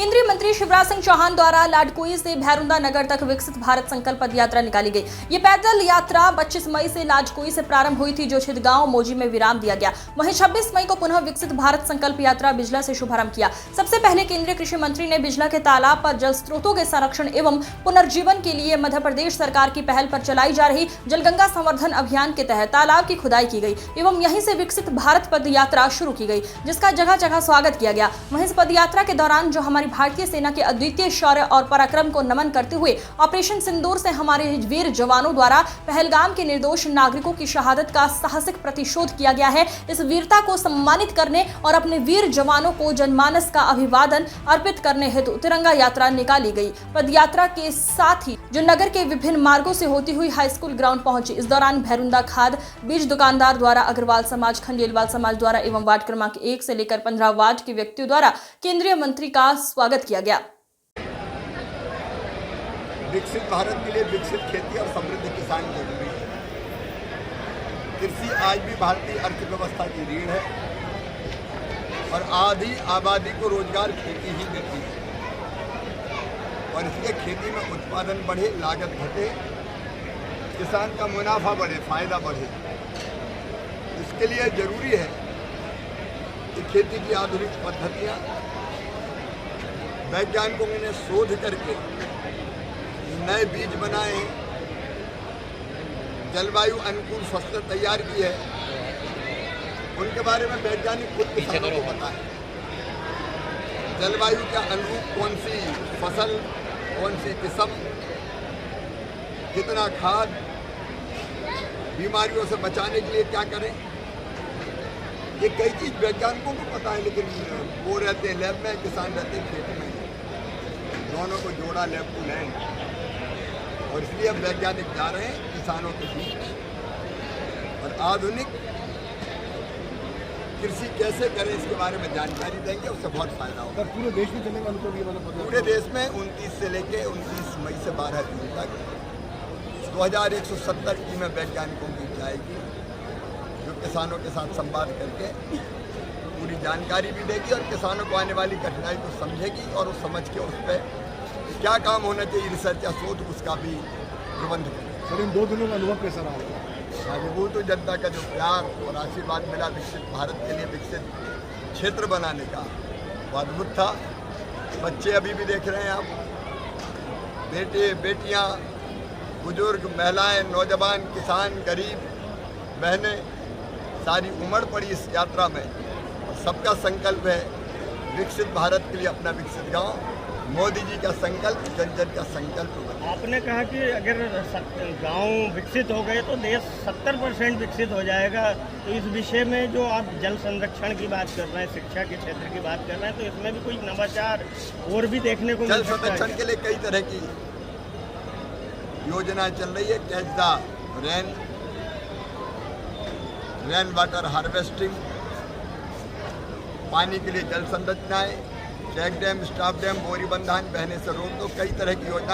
केंद्रीय मंत्री शिवराज सिंह चौहान द्वारा लाडकुई से भैरुंदा नगर तक विकसित भारत संकल्प पद यात्रा निकाली गई। ये पैदल यात्रा 25 मई से लाडकुई से प्रारंभ हुई थी, जो छिदगांव मोजी में विराम दिया गया। वहीं 26 मई को पुनः विकसित भारत संकल्प यात्रा बिजला से शुभारंभ किया। सबसे पहले केंद्रीय कृषि मंत्री ने बिजला के तालाब पर जल स्रोतों के संरक्षण एवं पुनर्जीवन के लिए मध्य प्रदेश सरकार की पहल पर चलाई जा रही जलगंगा संवर्धन अभियान के तहत तालाब की खुदाई की गई एवं यहीं से विकसित भारत पद यात्रा शुरू की गई, जिसका जगह जगह स्वागत किया गया। वहीं इस पद यात्रा के दौरान जो हमारी भारतीय सेना के अद्वितीय शौर्य और पराक्रम को नमन करते हुए ऑपरेशन सिंदूर से हमारे वीर जवानों द्वारा पहलगाम के निर्दोष नागरिकों की शहादत का साहसिक प्रतिशोध किया गया है। इस वीरता को सम्मानित करने और अपने वीर जवानों को जनमानस का अभिवादन अर्पित करने हेतु तिरंगा यात्रा निकाली गई। पद यात्रा के साथ ही जो नगर के विभिन्न मार्गों से होती हुई हाई स्कूल ग्राउंड पहुंची। इस दौरान भैरुंदा खाद बीज दुकानदार द्वारा, अग्रवाल समाज, खंडेलवाल समाज द्वारा एवं वार्ड क्रमांक 1 से लेकर 15 वार्ड के व्यक्तियों द्वारा केंद्रीय मंत्री का स्वागत किया गया। विकसित भारत के लिए विकसित खेती और समृद्ध किसान जरूरी है। कृषि आज भी भारतीय अर्थव्यवस्था की रीढ़ है और आधी आबादी को रोजगार खेती ही देती है और इसलिए खेती में उत्पादन बढ़े, लागत घटे, किसान का मुनाफा बढ़े, फायदा बढ़े। इसके लिए जरूरी है कि खेती की आधुनिक पद्धतियाँ वैज्ञानिकों ने शोध करके नए बीज बनाए हैं, जलवायु अनुकूल फसल तैयार की है, उनके बारे में वैज्ञानिक खुद किसानों को बताएं। जलवायु के अनुरूप कौन सी फसल, कौन सी किस्म, कितना खाद, बीमारियों से बचाने के लिए क्या करें, ये कई चीज़ वैज्ञानिकों को पता है, लेकिन वो रहते हैं लैब में, किसान रहते हैं खेत में। दोनों को जोड़ा लैब टू लैंड, और इसलिए अब वैज्ञानिक जा रहे हैं किसानों के बीच और आधुनिक कृषि कैसे करें इसके बारे में जानकारी देंगे, उससे बहुत फायदा होगा। पूरे देश में चलेगा अनुभव ये वाला? पूरे देश में 29 से लेकर 29 मई से 12 जून तक 2170 टीमें वैज्ञानिकों की जाएगी, जो किसानों के साथ संवाद करके पूरी जानकारी भी देगी और किसानों को आने वाली कठिनाई को समझेगी और वो समझ के उस पर क्या काम होना चाहिए, रिसर्च या शोध, उसका भी प्रबंध करें। सर, इन 2 दिनों का अनुभव कैसा रहा? अनुभूत जनता का जो प्यार और आशीर्वाद मिला विकसित भारत के लिए, विकसित क्षेत्र बनाने का, वो अद्भुत था। बच्चे अभी भी देख रहे हैं आप, बेटे बेटियां, बुजुर्ग, महिलाएं, नौजवान, किसान, गरीब, बहनें, सारी उमड़ पड़ी इस यात्रा में। और सबका संकल्प है विकसित भारत के लिए अपना विकसित गांव। मोदी जी का संकल्प, जन जन का संकल्प बना। आपने कहा कि अगर गांव विकसित हो गए तो देश 70% विकसित हो जाएगा। तो इस विषय में जो आप जल संरक्षण की बात कर रहे हैं, शिक्षा के क्षेत्र की बात कर रहे हैं, तो इसमें भी कोई नवाचार और भी देखने को जल संरक्षण के लिए कई तरह की योजना चल रही है। Catch the rain water harvesting, पानी के लिए जल संरचनाएं, चेक डैम, स्टॉप डैम, बोरी बंधान बहने से रोक दो, कई तरह की योजना